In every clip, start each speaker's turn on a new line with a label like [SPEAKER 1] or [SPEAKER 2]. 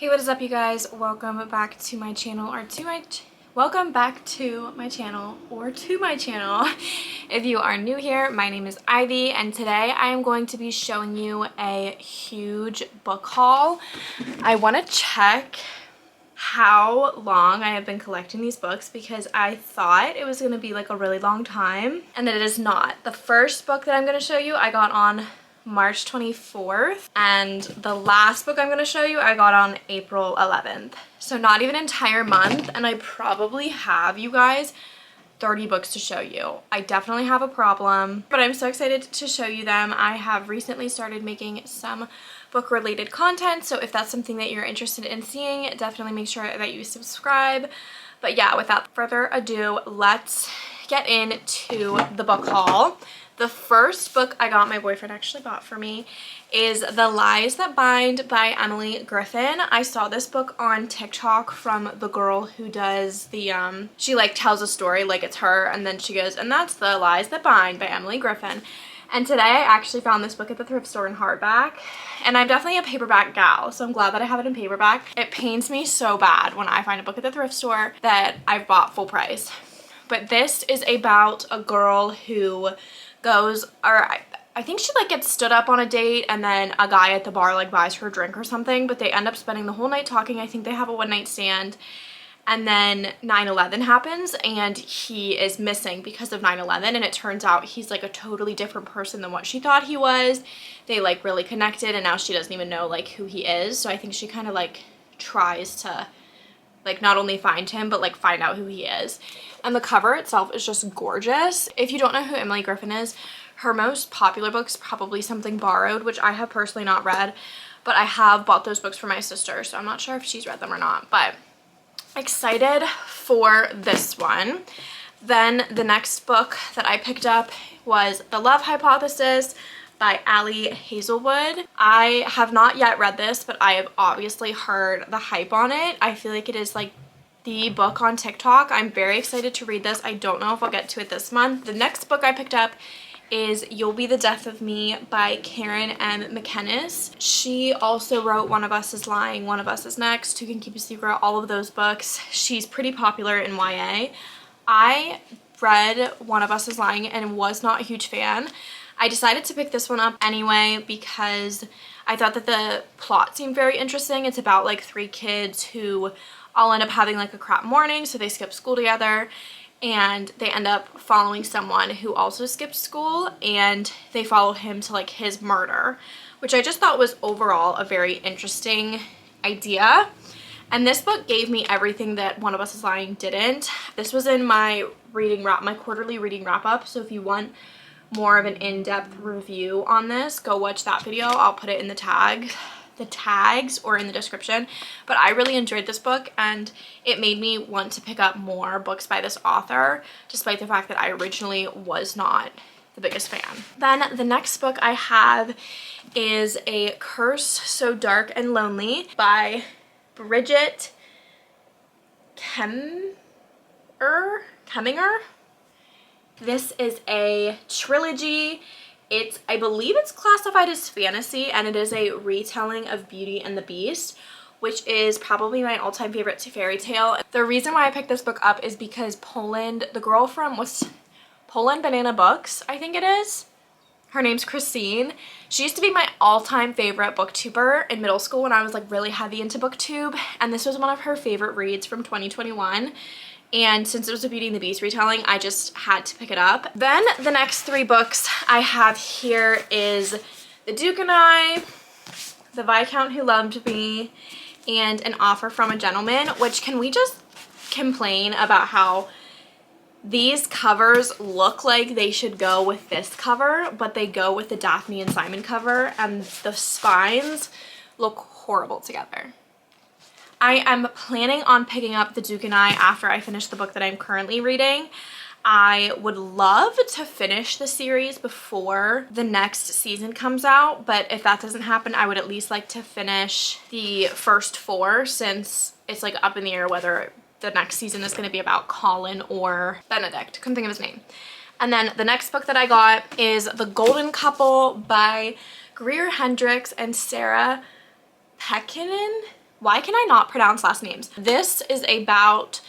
[SPEAKER 1] Hey, what is up, you guys? Welcome back to my channel, or to my channel. If you are new here, my name is Ivy, and today I am going to be showing you a huge book haul. I want to check how long I have been collecting these books because I thought it was going to be like a really long time, and it is not. The first book that I'm going to show you I got on March 24th, and the last book I'm going to show you I got on April 11th. So not even an entire month, and I probably have, you guys, 30 books to show you. I definitely have a problem, but I'm so excited to show you them. I have recently started making some book related content, so if that's something that you're interested in seeing, definitely make sure that you subscribe. But yeah, without further ado, let's get into the book haul. The first book I got, my boyfriend actually bought for me, is The Lies That Bind by Emily Griffin. I saw this book on TikTok from the girl who does the, she like tells a story like it's her, and then she goes, and that's The Lies That Bind by Emily Griffin. And today I actually found this book at the thrift store in hardback, and I'm definitely a paperback gal, so I'm glad that I have it in paperback. It pains me so bad when I find a book at the thrift store that I've bought full price. But this is about a girl who goes, or I think she like gets stood up on a date, and then a guy at the bar like buys her a drink or something, but they end up spending the whole night talking. I think they have a one-night stand, and then 9/11 happens and he is missing because of 9/11, and it turns out he's like a totally different person than what she thought he was. They like really connected, and now she doesn't even know like who he is. So I think she kind of like tries to like not only find him but like find out who he is. And the cover itself is just gorgeous. If you don't know who Emily Griffin is, her most popular book is probably Something Borrowed, which I have personally not read, but I have bought those books for my sister, so I'm not sure if she's read them or not, but excited for this one. Then the next book that I picked up was The Love Hypothesis by Ali Hazelwood. I have not yet read this, but I have obviously heard the hype on it. I feel like it is like the book on TikTok. I'm very excited to read this. I don't know if I'll get to it this month. The next book I picked up is You'll Be the Death of Me by Karen M. McKennis. She also wrote One of Us is Lying, One of Us is Next, Who Can Keep a Secret, all of those books. She's pretty popular in YA. I read One of Us is Lying and was not a huge fan. I decided to pick this one up anyway because I thought that the plot seemed very interesting. It's about like three kids who all end up having like a crap morning, so they skip school together, and they end up following someone who also skipped school, and they follow him to like his murder, which I just thought was overall a very interesting idea. And this book gave me everything that One of Us is Lying didn't. This was in my quarterly reading wrap up, so if you want more of an in-depth review on this, go watch that video. I'll put it in the tags or in the description. But I really enjoyed this book, and it made me want to pick up more books by this author, despite the fact that I originally was not the biggest fan. Then the next book I have is A Curse So Dark and Lonely by Bridget Keminger. This is a trilogy. I believe it's classified as fantasy, and it is a retelling of Beauty and the Beast, which is probably my all-time favorite fairy tale. The reason why I picked this book up is because the girl from Poland Banana Books, I think it is. Her name's Christine. She used to be my all-time favorite booktuber in middle school when I was like really heavy into booktube, and this was one of her favorite reads from 2021. And since it was a Beauty and the Beast retelling, I just had to pick it up. Then the next three books I have here is The Duke and I, The Viscount Who Loved Me, and An Offer from a Gentleman, which can we just complain about how these covers look like they should go with this cover, but they go with the Daphne and Simon cover, and the spines look horrible together. I am planning on picking up The Duke and I after I finish the book that I'm currently reading. I would love to finish the series before the next season comes out, but if that doesn't happen, I would at least like to finish the first four, since it's like up in the air whether the next season is going to be about Colin or Benedict. Couldn't think of his name. And then the next book that I got is The Golden Couple by Greer Hendricks and Sarah Pekkanen. Why can I not pronounce last names? This is about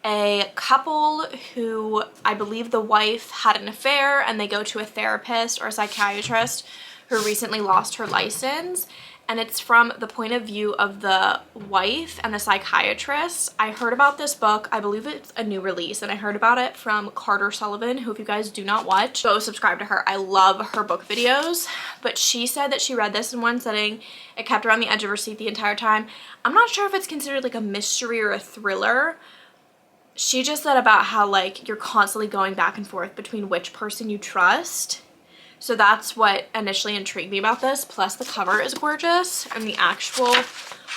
[SPEAKER 1] a couple who, I believe the wife had an affair, and they go to a therapist or a psychiatrist who recently lost her license. And it's from the point of view of the wife and the psychiatrist. I heard about this book. I believe it's a new release, and I heard about it from Carter Sullivan, who, if you guys do not watch, go subscribe to her. I love her book videos. But she said that she read this in one sitting. It kept her on the edge of her seat the entire time. I'm not sure if it's considered like a mystery or a thriller. She just said about how like you're constantly going back and forth between which person you trust. So that's what initially intrigued me about this. Plus the cover is gorgeous, and the actual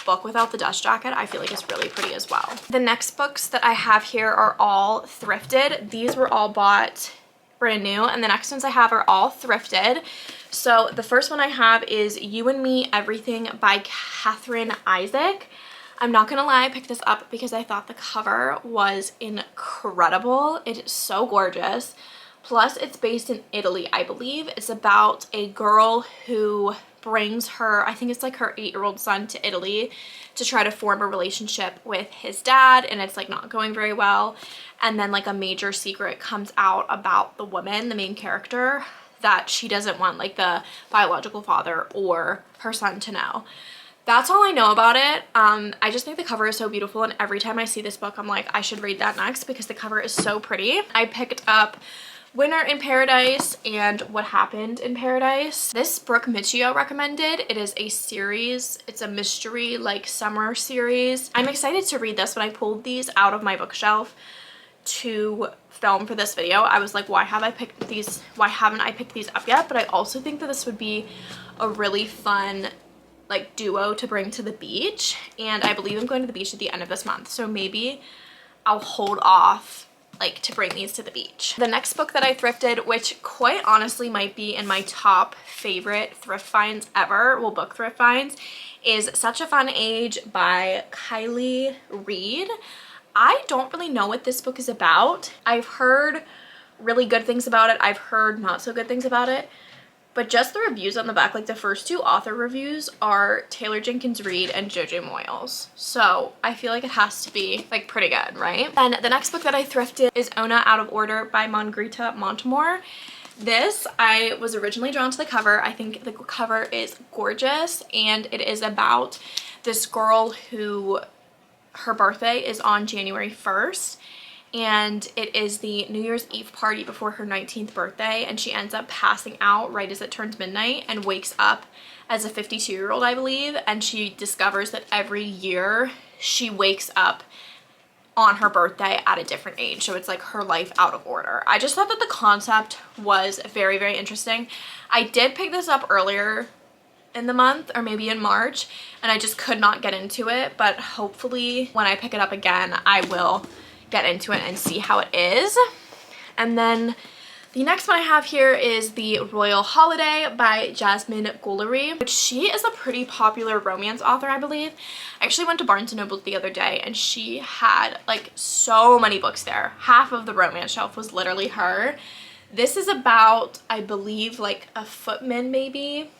[SPEAKER 1] book without the dust jacket I feel like is really pretty as well. The next books that I have here are all thrifted. These were all bought brand new, and the next ones I have are all thrifted. So the first one I have is You and Me Everything by Catherine Isaac. I'm not gonna lie, I picked this up because I thought the cover was incredible. It is so gorgeous. Plus, it's based in Italy, I believe. It's about a girl who brings her, I think it's like her 8-year-old son, to Italy to try to form a relationship with his dad, and it's like not going very well. And then like a major secret comes out about the woman, the main character, that she doesn't want like the biological father or her son to know. That's all I know about it. I just think the cover is so beautiful, and every time I see this book, I'm like, I should read that next because the cover is so pretty. I picked up Winter in Paradise and What Happened in Paradise. This Brooke Michio recommended. It is a series. It's a mystery like summer series. I'm excited to read this. When I pulled these out of my bookshelf to film for this video, I was like, why haven't I picked these up yet? But I also think that this would be a really fun like duo to bring to the beach, and I believe I'm going to the beach at the end of this month, so maybe I'll hold off like to bring these to the beach. The next book that I thrifted, which quite honestly might be in my top favorite thrift finds ever, well, book thrift finds, is Such a Fun Age by Kylie Reed. I don't really know what this book is about. I've heard really good things about it. I've heard not so good things about it. But just the reviews on the back, like the first two author reviews are Taylor Jenkins Reid and Jojo Moyles. So I feel like it has to be like pretty good, right? And the next book that I thrifted is Ona Out of Order by Margarita Montemor. This, I was originally drawn to the cover. I think the cover is gorgeous, and it is about this girl who, her birthday is on January 1st. And it is the New Year's Eve party before her 19th birthday, and she ends up passing out right as it turns midnight and wakes up as a 52-year-old, I believe, and she discovers that every year she wakes up on her birthday at a different age, so it's like her life out of order. I just thought that the concept was very, very interesting. I did pick this up earlier in the month, or maybe in March, and I just could not get into it, but hopefully when I pick it up again, I will get into it and see how it is. And then the next one I have here is The Royal Holiday by Jasmine Guillory, which she is a pretty popular romance author, I believe. I actually went to Barnes & Noble the other day, and she had like so many books there. Half of the romance shelf was literally her. This is about, I believe, like a footman maybe,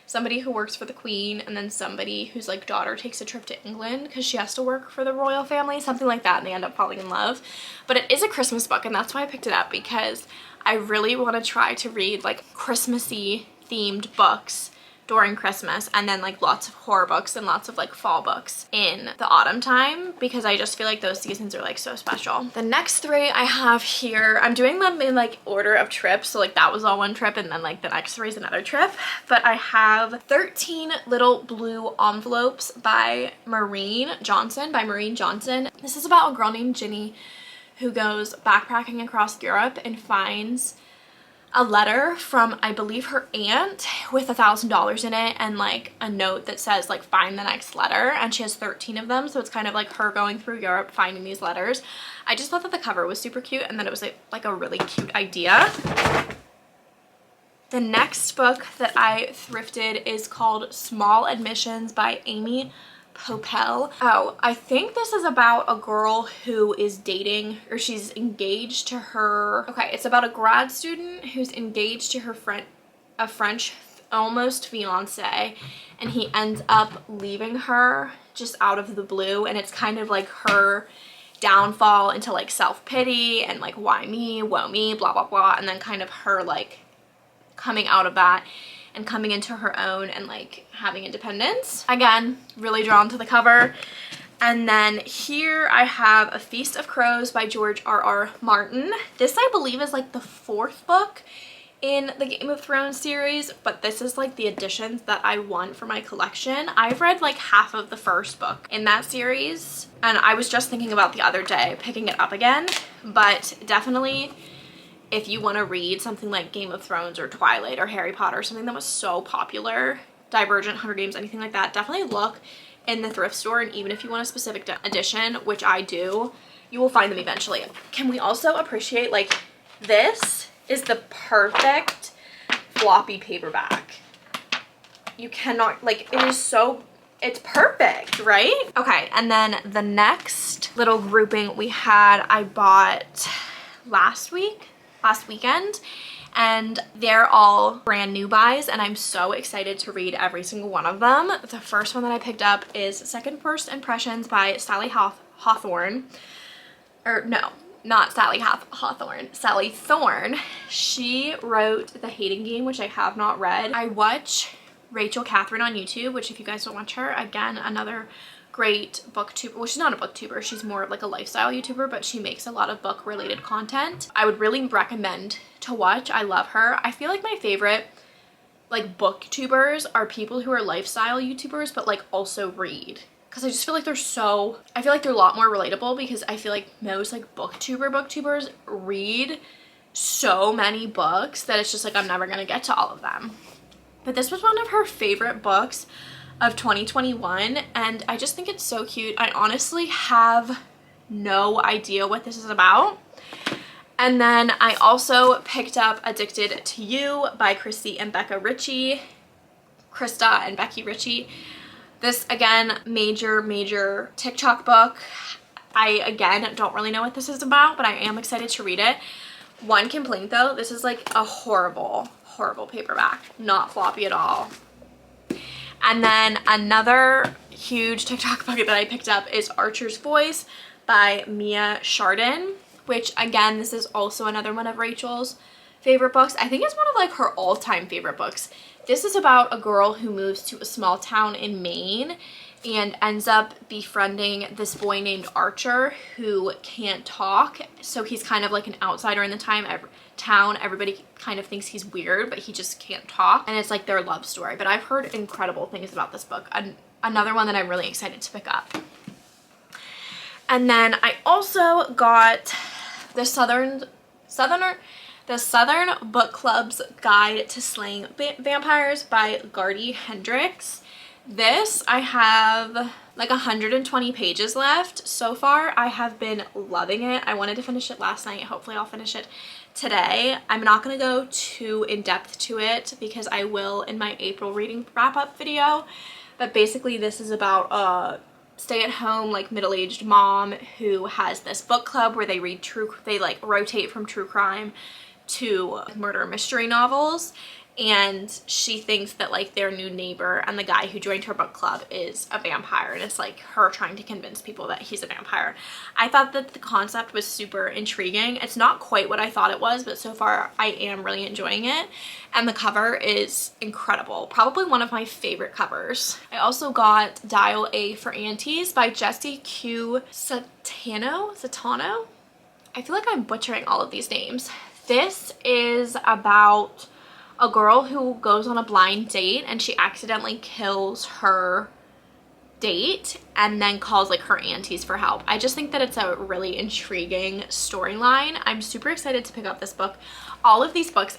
[SPEAKER 1] somebody who works for the Queen, and then somebody whose like daughter takes a trip to England because she has to work for the royal family, something like that, and they end up falling in love. But it is a Christmas book, and that's why I picked it up, because I really want to try to read like Christmassy themed books during Christmas, and then like lots of horror books and lots of like fall books in the autumn time, because I just feel like those seasons are like so special. The next three I have here, I'm doing them in like order of trips, so like that was all one trip, and then like the next three is another trip. But I have 13 Little Blue Envelopes by Maureen Johnson. This is about a girl named Ginny who goes backpacking across Europe and finds a letter from, I believe, her aunt with $1,000 in it, and like a note that says like find the next letter, and she has 13 of them, so it's kind of like her going through Europe finding these letters. I just thought that the cover was super cute, and that it was like a really cute idea. The next book that I thrifted is called Small Admissions by Amy Popel. Oh, I think this is about a girl who is dating, or she's engaged to her, okay, it's about a grad student who's engaged to her French almost fiance, and he ends up leaving her just out of the blue, and it's kind of like her downfall into like self-pity and like why me, woe me, blah blah blah, and then kind of her like coming out of that and coming into her own and like having independence. Again, really drawn to the cover. And then here I have A Feast of Crows by George R.R. Martin. This I believe is like the 4th book in the Game of Thrones series, but this is like the editions that I want for my collection. I've read like half of the 1st book in that series, and I was just thinking about the other day picking it up again. But definitely, if you want to read something like Game of Thrones or Twilight or Harry Potter, something that was so popular, Divergent, Hunger Games, anything like that, definitely look in the thrift store. And even if you want a specific edition, which I do, you will find them eventually. Can we also appreciate, like, this is the perfect floppy paperback. You cannot, like, it is so, it's perfect, right? Okay, and then the next little grouping we had, I bought last weekend, and they're all brand new buys, and I'm so excited to read every single one of them. The first one that I picked up is Second First Impressions by Sally Hawthorne. Or no, not Sally Hawthorne, Sally Thorne. She wrote The Hating Game, which I have not read. I watch Rachel Catherine on YouTube, which if you guys don't watch her, again, another great booktuber. Well, she's not a booktuber, she's more of like a lifestyle YouTuber, but she makes a lot of book related content. I would really recommend to watch. I love her. I feel like my favorite like booktubers are people who are lifestyle YouTubers but like also read, because I just feel like I feel like they're a lot more relatable, because I feel like most like booktubers read so many books that it's just like I'm never gonna get to all of them. But this was one of her favorite books of 2021, and I just think it's so cute. I honestly have no idea what this is about. And then I also picked up Addicted to You by Krista and Becky Ritchie. This, again, major TikTok book. I, again, don't really know what this is about, but I am excited to read it. One complaint though, this is like a horrible paperback, not floppy at all. And then another huge TikTok book that I picked up is Archer's Voice by Mia Chardon, which again, this is also another one of Rachel's favorite books. I think it's one of like her all-time favorite books. This is about a girl who moves to a small town in Maine and ends up befriending this boy named Archer who can't talk. So he's kind of like an outsider in the town. Everybody kind of thinks he's weird, but he just can't talk. And it's like their love story. But I've heard incredible things about this book. Another one that I'm really excited to pick up. And then I also got the Southern Book Club's Guide to Slaying Vampires by Gardy Hendricks. This, I have like 120 pages left so far. I have been loving it. I wanted to finish it last night. Hopefully I'll finish it today. I'm not going to go too in depth to it because I will in my April reading wrap-up video. But basically this is about a stay-at-home like middle-aged mom who has this book club where they read they like rotate from true crime to murder mystery novels. And she thinks that like their new neighbor and the guy who joined her book club is a vampire, and it's like her trying to convince people that he's a vampire. I thought that the concept was super intriguing. It's not quite what I thought it was, but so far I am really enjoying it. And the cover is incredible. Probably one of my favorite covers. I also got Dial A For Aunties by Jessie Q Satano. I feel like I'm butchering all of these names. This is about a girl who goes on a blind date and she accidentally kills her date and then calls like her aunties for help. I just think that it's a really intriguing storyline. I'm super excited to pick up this book. All of these books,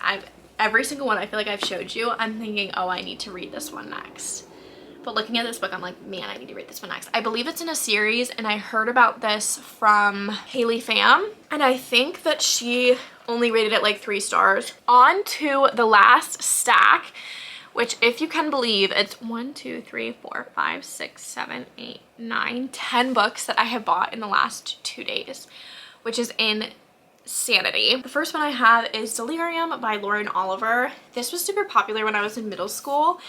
[SPEAKER 1] every single one I feel like I've showed you, I'm thinking, oh, I need to read this one next. But looking at this book, I'm like, man, I need to read this one next. I believe it's in a series, and I heard about this from Haley Pham, and I think that she only rated it like 3 stars. On to the last stack, which if you can believe, it's 1, 2, 3, 4, 5, 6, 7, 8, 9, 10 books that I have bought in the last 2 days, which is insane. sanity. The first one I have is Delirium by Lauren Oliver. This was super popular when I was in middle school.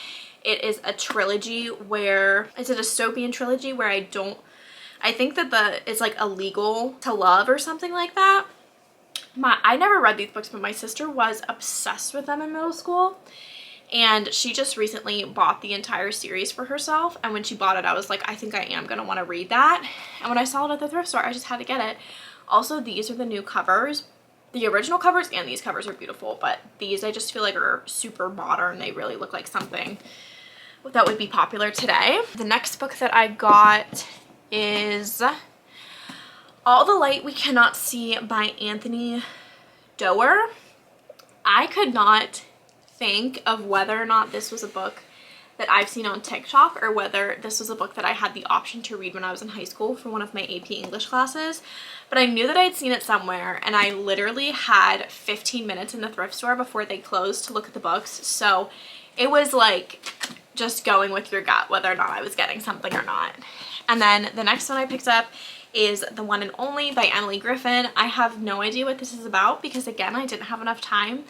[SPEAKER 1] It is a trilogy where it's a dystopian trilogy where I think that it's like illegal to love or something like that. I never read these books, but my sister was obsessed with them in middle school. And she just recently bought the entire series for herself. And when she bought it, I was like, I think I am going to want to read that. And when I saw it at the thrift store, I just had to get it. Also, these are the new covers. The original covers and these covers are beautiful. But these I just feel like are super modern. They really look like something that would be popular today. The next book that I got is All the Light We Cannot See by Anthony Doerr. I could not think of whether or not this was a book that I've seen on TikTok or whether this was a book that I had the option to read when I was in high school for one of my AP English classes, but I knew that I'd seen it somewhere, and I literally had 15 minutes in the thrift store before they closed to look at the books, so it was like just going with your gut whether or not I was getting something or not. And then the next one I picked up is The One and Only by Emily Griffin. I have no idea what this is about because, again, I didn't have enough time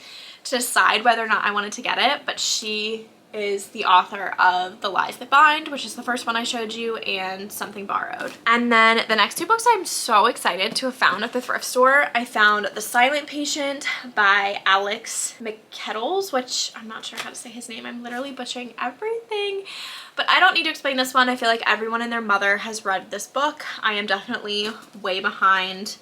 [SPEAKER 1] to decide whether or not I wanted to get it, but she is the author of The Lies That Bind, which is the first one I showed you, and Something Borrowed. And then the next two books I'm so excited to have found at the thrift store. I found The Silent Patient by Alex McKettles, which I'm not sure how to say his name. I'm literally butchering everything, but I don't need to explain this one. I feel like everyone and their mother has read this book. I am definitely way behind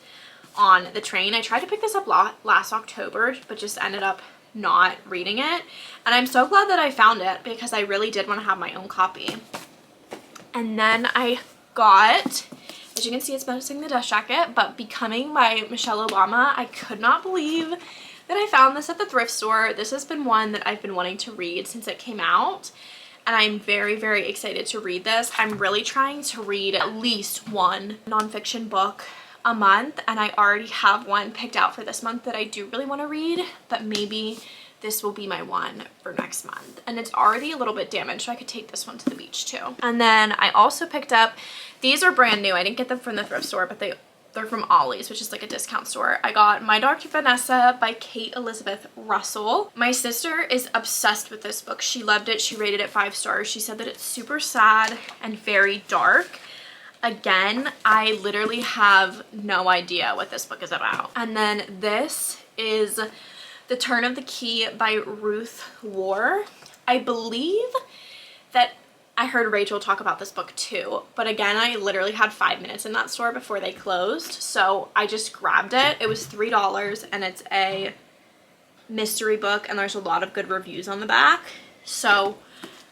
[SPEAKER 1] on the train. I tried to pick this up last October, but just ended up not reading it, and I'm so glad that I found it because I really did want to have my own copy. And then I got, as you can see, it's missing the dust jacket, but Becoming by Michelle Obama. I could not believe that I found this at the thrift store. This has been one that I've been wanting to read since it came out, and I'm very, very excited to read this. I'm really trying to read at least one nonfiction book a month, and I already have one picked out for this month that I do really want to read, but maybe this will be my one for next month. And it's already a little bit damaged, so I could take this one to the beach too. And then I also picked up, these are brand new, I didn't get them from the thrift store, but they're from Ollie's, which is like a discount store. I got My Dr. Vanessa by Kate Elizabeth Russell. My sister is obsessed with this book. She loved it. She rated it 5 stars. She said that it's super sad and very dark. Again, I literally have no idea what this book is about. And then this is The Turn of the Key by Ruth War. I believe that I heard Rachel talk about this book too, but again, I literally had 5 minutes in that store before they closed, so I just grabbed it. It was $3, and it's a mystery book, and there's a lot of good reviews on the back, so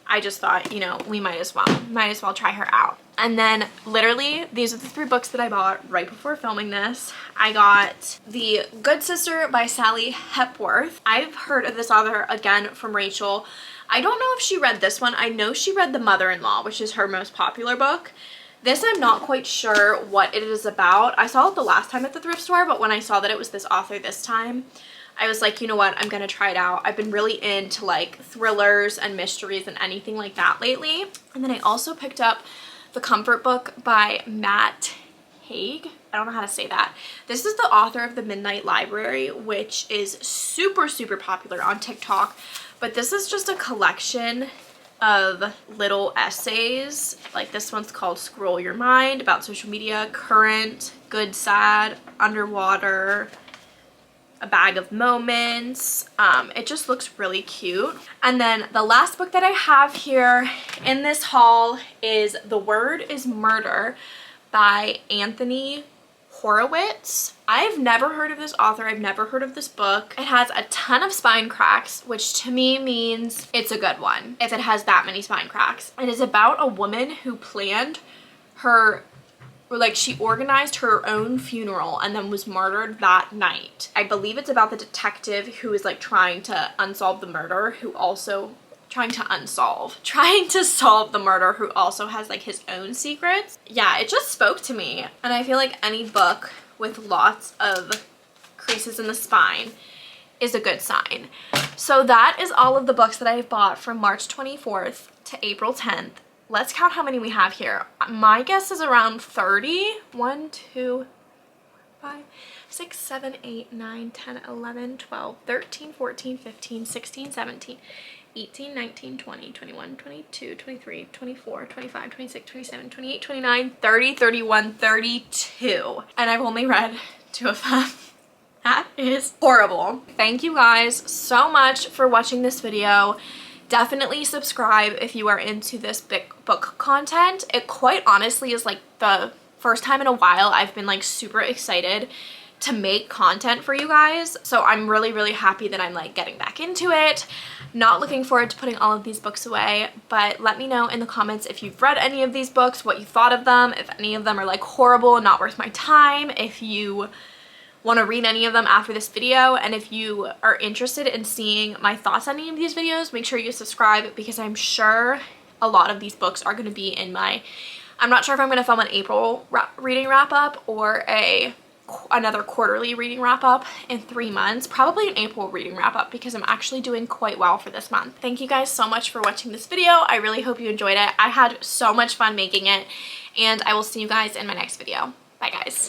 [SPEAKER 1] I just thought, you know, we might as well try her out. And then literally these are the 3 books that I bought right before filming this. I got The Good Sister by Sally Hepworth. I've heard of this author again from Rachel. I don't know if she read this one. I know she read The Mother-in-Law, which is her most popular book. This I'm not quite sure what it is about. I saw it the last time at the thrift store, but when I saw that it was this author this time, I was like, you know what, I'm gonna try it out. I've been really into like thrillers and mysteries and anything like that lately. And then I also picked up The Comfort Book by Matt Haig. I don't know how to say that. This is the author of The Midnight Library, which is super, super popular on TikTok. But this is just a collection of little essays. Like this one's called Scroll Your Mind, about social media, current, good, sad, underwater, A Bag of Moments. It just looks really cute. And then the last book that I have here in this haul is The Word is Murder by Anthony Horowitz. I've never heard of this author. I've never heard of this book. It has a ton of spine cracks, which to me means it's a good one if it has that many spine cracks. It is about a woman who planned her, or like she organized her own funeral and then was murdered that night. I believe it's about the detective who is like trying to solve the murder, who also solve the murder, who also has like his own secrets. Yeah, it just spoke to me. And I feel like any book with lots of creases in the spine is a good sign. So that is all of the books that I've bought from March 24th to April 10th. Let's count how many we have here. My guess is around 30. 1, 2, 5, 6, 7, 8, 9, 10, 11, 12, 13, 14, 15, 16, 17, 18, 19, 20, 21, 22, 23, 24, 25, 26, 27, 28, 29, 30, 31, 32. And I've only read 2 of them. That is horrible. Thank you guys so much for watching this video. Definitely subscribe if you are into this book content. It quite honestly is like the first time in a while I've been like super excited to make content for you guys. So I'm really happy that I'm like getting back into it. Not looking forward to putting all of these books away, but let me know in the comments if you've read any of these books, what you thought of them, if any of them are like horrible and not worth my time, if you want to read any of them after this video, and if you are interested in seeing my thoughts on any of these videos, make sure you subscribe because I'm sure a lot of these books are going to be in my, I'm not sure if I'm going to film an April reading wrap up or another quarterly reading wrap up in 3 months, probably an April reading wrap up because I'm actually doing quite well for this month. Thank you guys so much for watching this video. I really hope you enjoyed it. I had so much fun making it, and I will see you guys in my next video. Bye guys.